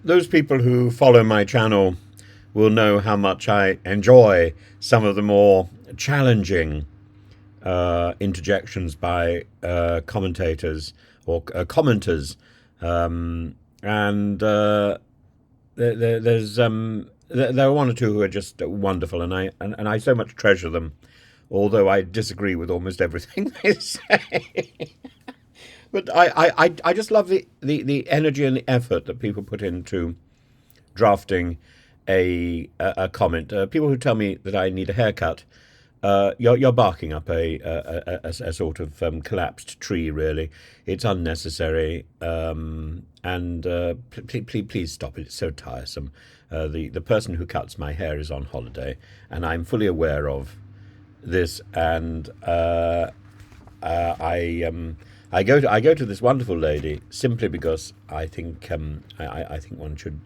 those people who follow my channel will know how much I enjoy some of the more challenging interjections by commentators or commenters, and there are one or two who are just wonderful, and I so much treasure them, although I disagree with almost everything they say. But I just love the energy and the effort that people put into drafting a comment. People who tell me that I need a haircut, you're barking up a sort of collapsed tree. Really, it's unnecessary, and please stop it. It's so tiresome. The person who cuts my hair is on holiday, and I'm fully aware of this. And I go to this wonderful lady simply because I think I think one should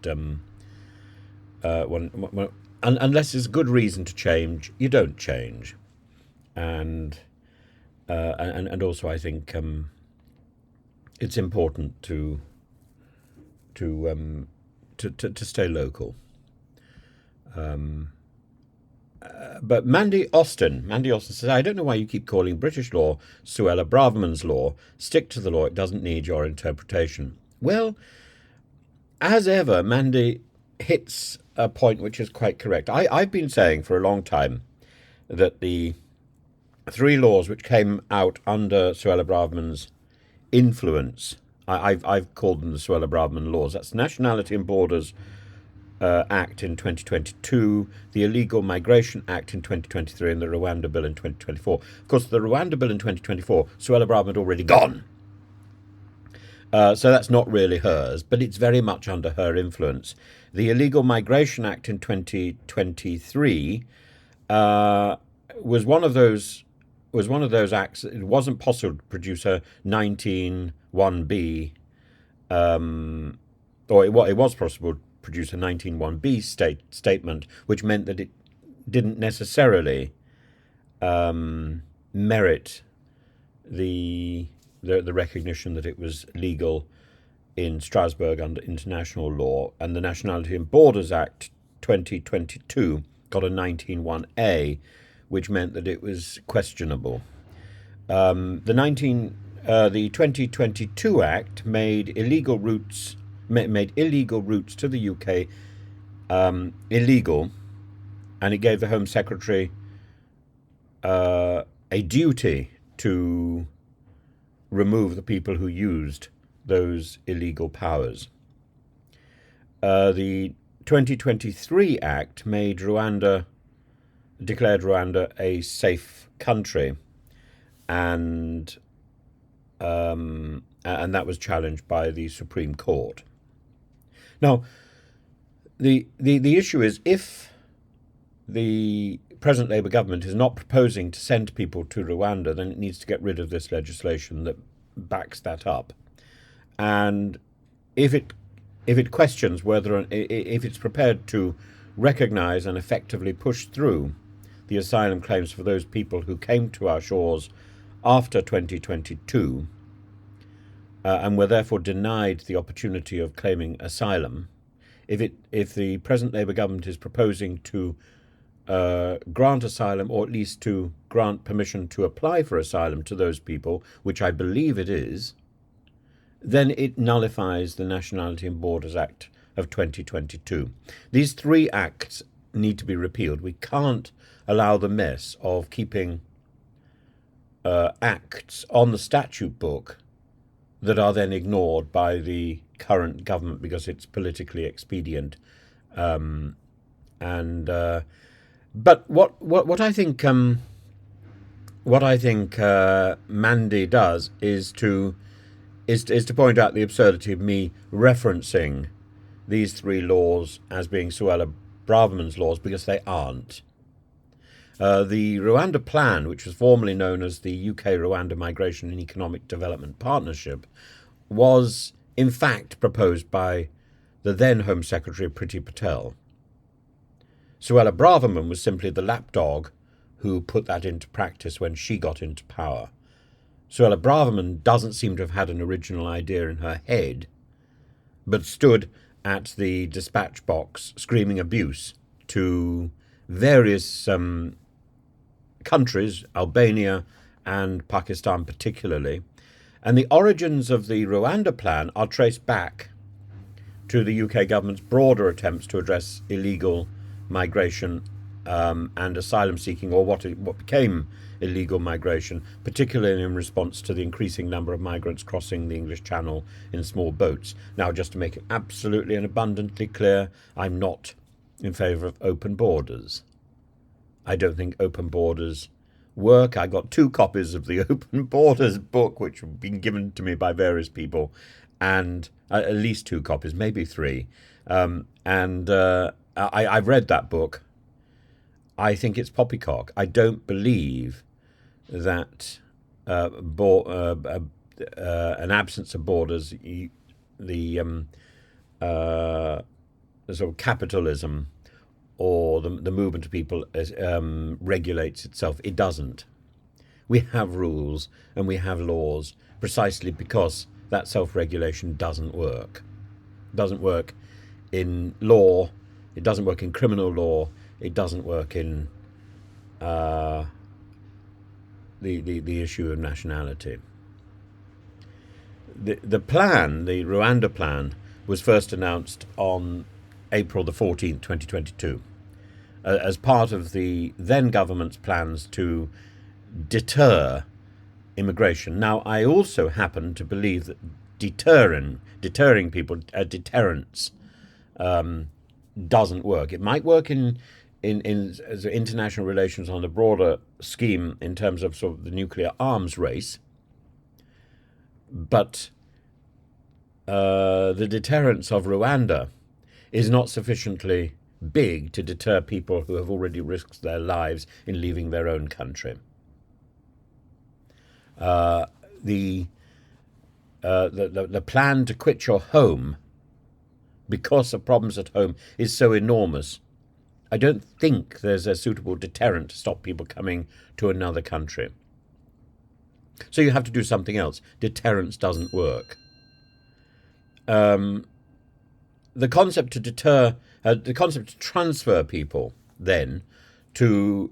unless there's a good reason to change, you don't change, and also I think it's important to stay local. But Mandy Austin says, I don't know why you keep calling British law Suella Braverman's law. Stick to the law. It doesn't need your interpretation. Well, as ever, Mandy hits a point which is quite correct. I've been saying for a long time that the three laws which came out under Suella Braverman's influence, I've called them the Suella Braverman laws. That's Nationality and Borders Act in 2022, the Illegal Migration Act in 2023, and the Rwanda Bill in 2024. Of course, the Rwanda Bill in 2024, Suella Braverman had already gone. So that's not really hers, but it's very much under her influence. The Illegal Migration Act in 2023 was one of those acts. It wasn't possible to produce a 19(1)(b), or it was possible to produce a 19(1)(b) statement, which meant that it didn't necessarily merit the recognition that it was legal in Strasbourg under international law. And the Nationality and Borders Act 2022 got a 19(1)(a), which meant that it was questionable. The 2022 Act made illegal routes to the UK illegal, and it gave the Home Secretary a duty to remove the people who used those illegal powers. The 2023 Act declared Rwanda a safe country, and that was challenged by the Supreme Court. Now, the issue is, if the present Labour government is not proposing to send people to Rwanda, then it needs to get rid of this legislation that backs that up. And if it questions if it's prepared to recognise and effectively push through the asylum claims for those people who came to our shores after 2022 and were therefore denied the opportunity of claiming asylum, if the present Labour government is proposing to grant asylum, or at least to grant permission to apply for asylum to those people, which I believe it is, then it nullifies the Nationality and Borders Act of 2022. These three acts need to be repealed. We can't allow the mess of keeping acts on the statute book that are then ignored by the current government because it's politically expedient. But what I think Mandy does is to point out the absurdity of me referencing these three laws as being Suella Braverman's laws, because they aren't. The Rwanda Plan, which was formerly known as the UK-Rwanda Migration and Economic Development Partnership, was in fact proposed by the then Home Secretary Priti Patel. Suella Braverman was simply the lapdog who put that into practice when she got into power. Suella Braverman doesn't seem to have had an original idea in her head, but stood at the dispatch box screaming abuse to various countries, Albania and Pakistan particularly. And the origins of the Rwanda plan are traced back to the UK government's broader attempts to address illegal migration and asylum seeking, or what became illegal migration, particularly in response to the increasing number of migrants crossing the English Channel in small boats. Now, just to make it absolutely and abundantly clear, I'm not in favour of open borders. I don't think open borders work. I got 2 copies of the Open Borders book, which have been given to me by various people, and at least 2 copies, maybe 3. I've read that book. I think it's poppycock. I don't believe that an absence of borders, the sort of capitalism or the movement of people regulates itself. It doesn't. We have rules and we have laws precisely because that self-regulation doesn't work. It doesn't work in law. It doesn't work in criminal law. It doesn't work in the issue of nationality. The plan, the Rwanda plan, was first announced on April the 14th, 2022, as part of the then government's plans to deter immigration. Now, I also happen to believe that deterring people, deterrence, doesn't work. It might work in international relations on a broader scheme in terms of sort of the nuclear arms race, but the deterrence of Rwanda is not sufficiently big to deter people who have already risked their lives in leaving their own country. The plan to quit your home because of problems at home is so enormous. I don't think there's a suitable deterrent to stop people coming to another country. So you have to do something else. Deterrence doesn't work. The concept to transfer people then who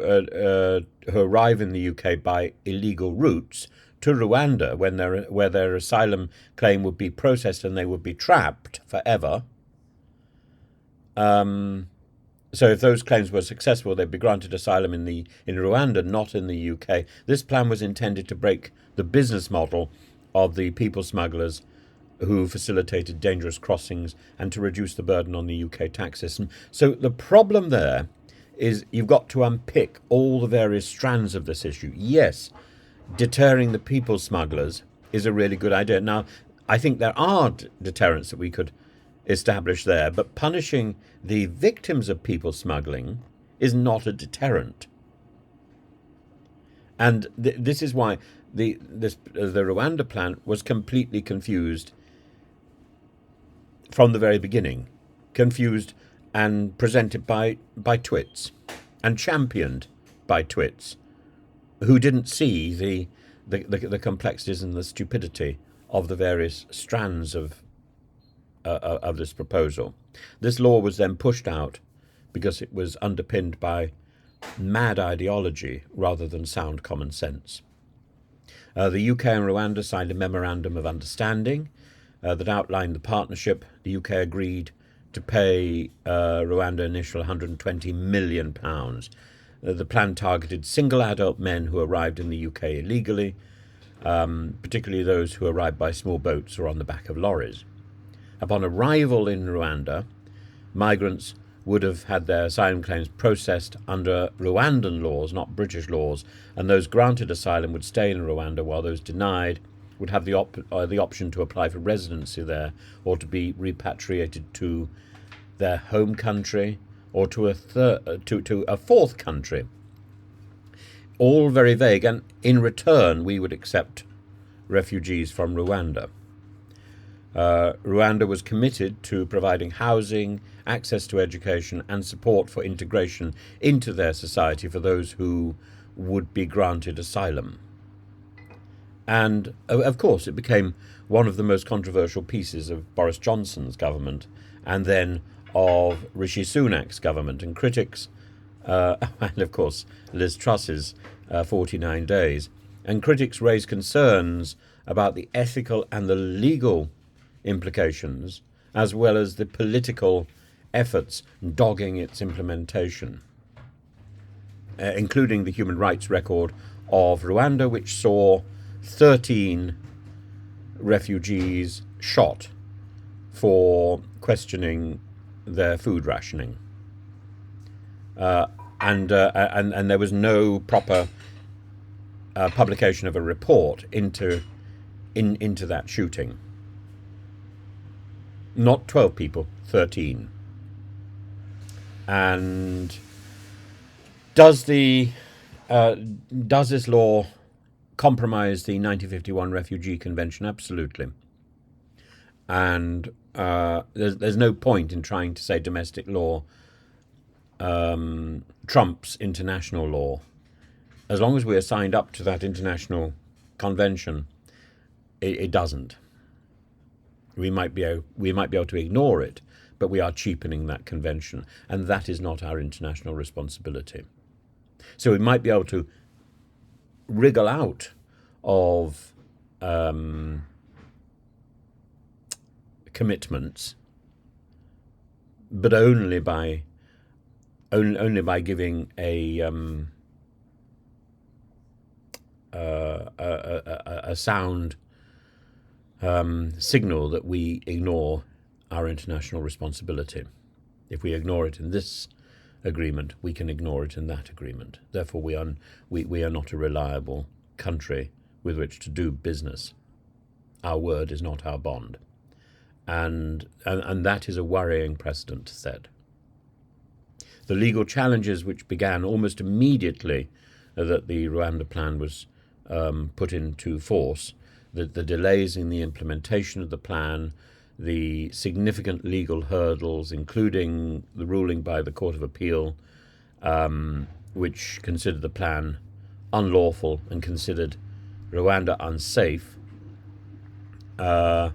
arrive in the UK by illegal routes to Rwanda, where their asylum claim would be processed and they would be trapped forever. So if those claims were successful, they'd be granted asylum in Rwanda, not in the UK. This plan was intended to break the business model of the people smugglers who facilitated dangerous crossings and to reduce the burden on the UK tax system. So the problem there is you've got to unpick all the various strands of this issue. Yes, deterring the people smugglers is a really good idea. Now, I think there are deterrents that we could establish there, but punishing the victims of people smuggling is not a deterrent. And this is why the Rwanda plan was completely confused from the very beginning, confused and presented by twits and championed by twits who didn't see the complexities and the stupidity of the various strands of this proposal. This law was then pushed out because it was underpinned by mad ideology rather than sound common sense. The UK and Rwanda signed a memorandum of understanding that outlined the partnership. The UK agreed to pay Rwanda initial £120 million. The plan targeted single adult men who arrived in the UK illegally, particularly those who arrived by small boats or on the back of lorries. Upon arrival in Rwanda, migrants would have had their asylum claims processed under Rwandan laws, not British laws, and those granted asylum would stay in Rwanda while those denied would have the option to apply for residency there or to be repatriated to their home country or to a fourth country. All very vague, and in return we would accept refugees from Rwanda. Rwanda was committed to providing housing, access to education and support for integration into their society for those who would be granted asylum. And, of course, it became one of the most controversial pieces of Boris Johnson's government and then of Rishi Sunak's government. And critics, and of course Liz Truss's 49 days, and critics raise concerns about the ethical and the legal implications, as well as the political efforts dogging its implementation, including the human rights record of Rwanda, which saw 13 refugees shot for questioning their food rationing. And there was no proper publication of a report into that shooting. Not 12 people, 13. And does this law compromise the 1951 Refugee Convention? Absolutely. And there's no point in trying to say domestic law trumps international law. As long as we are signed up to that international convention, it doesn't. We might be able to ignore it, but we are cheapening that convention, and that is not our international responsibility. So we might be able to wriggle out of commitments, but only by giving a sound signal that we ignore our international responsibility. If we ignore it in this agreement, we can ignore it in that agreement. Therefore, we are not a reliable country with which to do business. Our word is not our bond. And that is a worrying precedent to set. The legal challenges which began almost immediately that the Rwanda plan was put into force, the delays in the implementation of the plan, the significant legal hurdles, including the ruling by the Court of Appeal, which considered the plan unlawful and considered Rwanda unsafe. All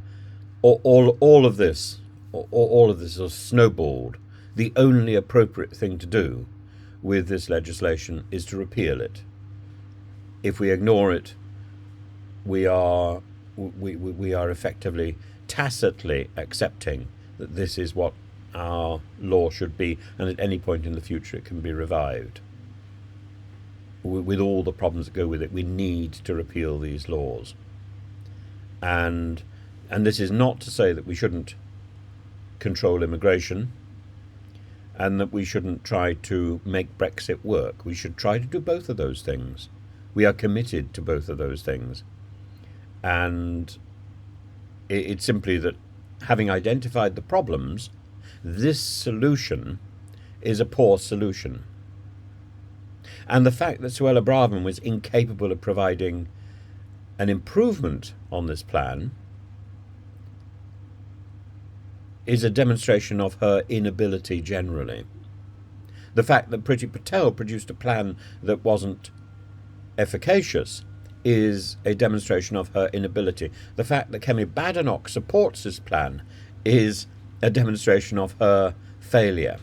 of this has snowballed. The only appropriate thing to do with this legislation is to repeal it. If we ignore it, we are effectively tacitly accepting that this is what our law should be, and at any point in the future it can be revived. With all the problems that go with it, we need to repeal these laws. And this is not to say that we shouldn't control immigration and that we shouldn't try to make Brexit work. We should try to do both of those things. We are committed to both of those things. And it's simply that, having identified the problems, this solution is a poor solution. And the fact that Suella Braverman was incapable of providing an improvement on this plan is a demonstration of her inability generally. The fact that Priti Patel produced a plan that wasn't efficacious is a demonstration of her inability. The fact that Kemi Badenoch supports this plan is a demonstration of her failure.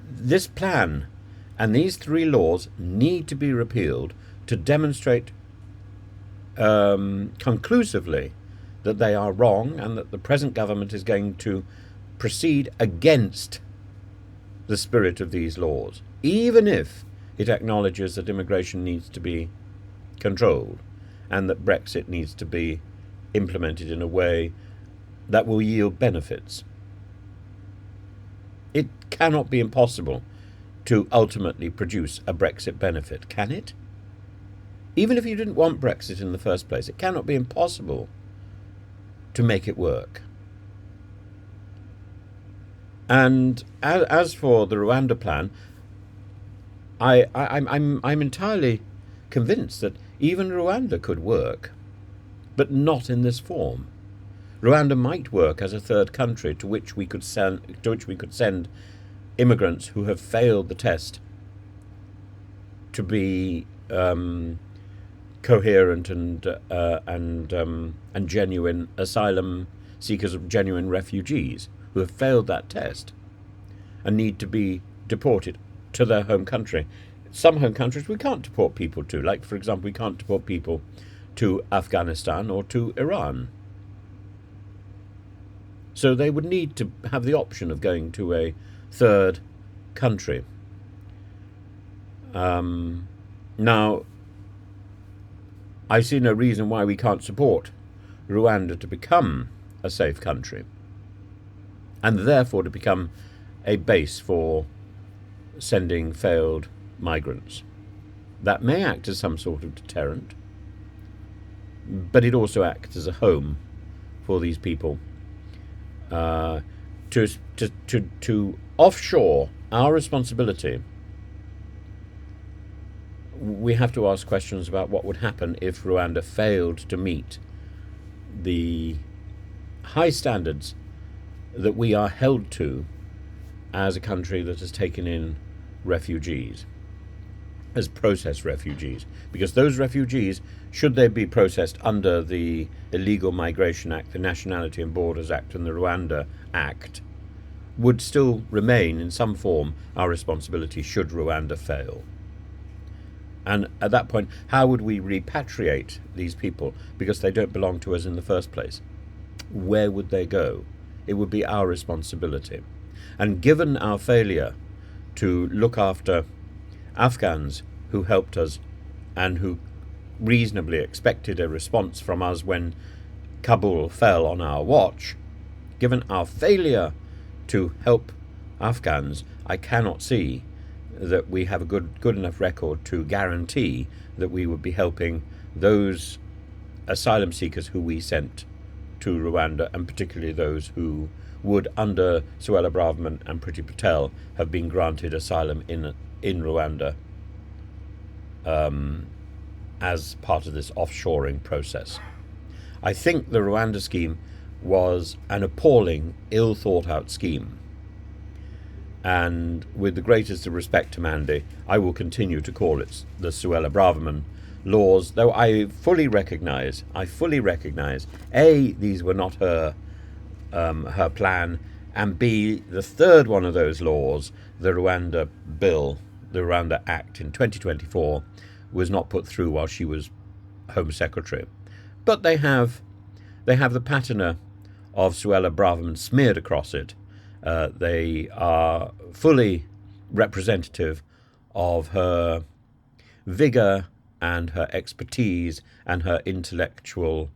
This plan and these three laws need to be repealed to demonstrate conclusively that they are wrong and that the present government is going to proceed against the spirit of these laws, even if it acknowledges that immigration needs to be controlled and that Brexit needs to be implemented in a way that will yield benefits. It cannot be impossible to ultimately produce a Brexit benefit, can it? Even if you didn't want Brexit in the first place, it cannot be impossible to make it work. And as for the Rwanda plan, I'm entirely convinced that even Rwanda could work, but not in this form. Rwanda might work as a third country to which we could send immigrants who have failed the test to be coherent and genuine asylum seekers of genuine refugees who have failed that test and need to be deported to their home country. Some home countries we can't deport people to, like, for example, we can't deport people to Afghanistan or to Iran. So they would need to have the option of going to a third country. Now, I see no reason why we can't support Rwanda to become a safe country, and therefore to become a base for sending failed migrants. That may act as some sort of deterrent, but it also acts as a home for these people. To offshore our responsibility, we have to ask questions about what would happen if Rwanda failed to meet the high standards that we are held to as a country that has taken in refugees, as processed refugees. Because those refugees, should they be processed under the Illegal Migration Act, the Nationality and Borders Act and the Rwanda Act, would still remain in some form our responsibility should Rwanda fail. And at that point, how would we repatriate these people? Because they don't belong to us in the first place. Where would they go? It would be our responsibility. And given our failure to look after Afghans who helped us and who reasonably expected a response from us when Kabul fell on our watch, given our failure to help Afghans, I cannot see that we have a good enough record to guarantee that we would be helping those asylum seekers who we sent to Rwanda, and particularly those who would, under Suella Braverman and Priti Patel, have been granted asylum in Rwanda as part of this offshoring process. I think the Rwanda scheme was an appalling, ill-thought-out scheme. And with the greatest of respect to Mandy, I will continue to call it the Suella Braverman laws, though I fully recognise, A, these were not her plan, and B, the third one of those laws, the Rwanda Bill, the Rwanda Act in 2024, was not put through while she was Home Secretary. But they have the patina of Suella Braverman smeared across it. They are fully representative of her vigour and her expertise and her intellectual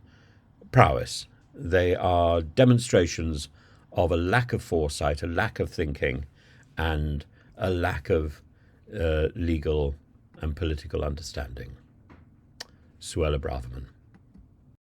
prowess. They are demonstrations of a lack of foresight, a lack of thinking, and a lack of legal and political understanding. Suella Braverman.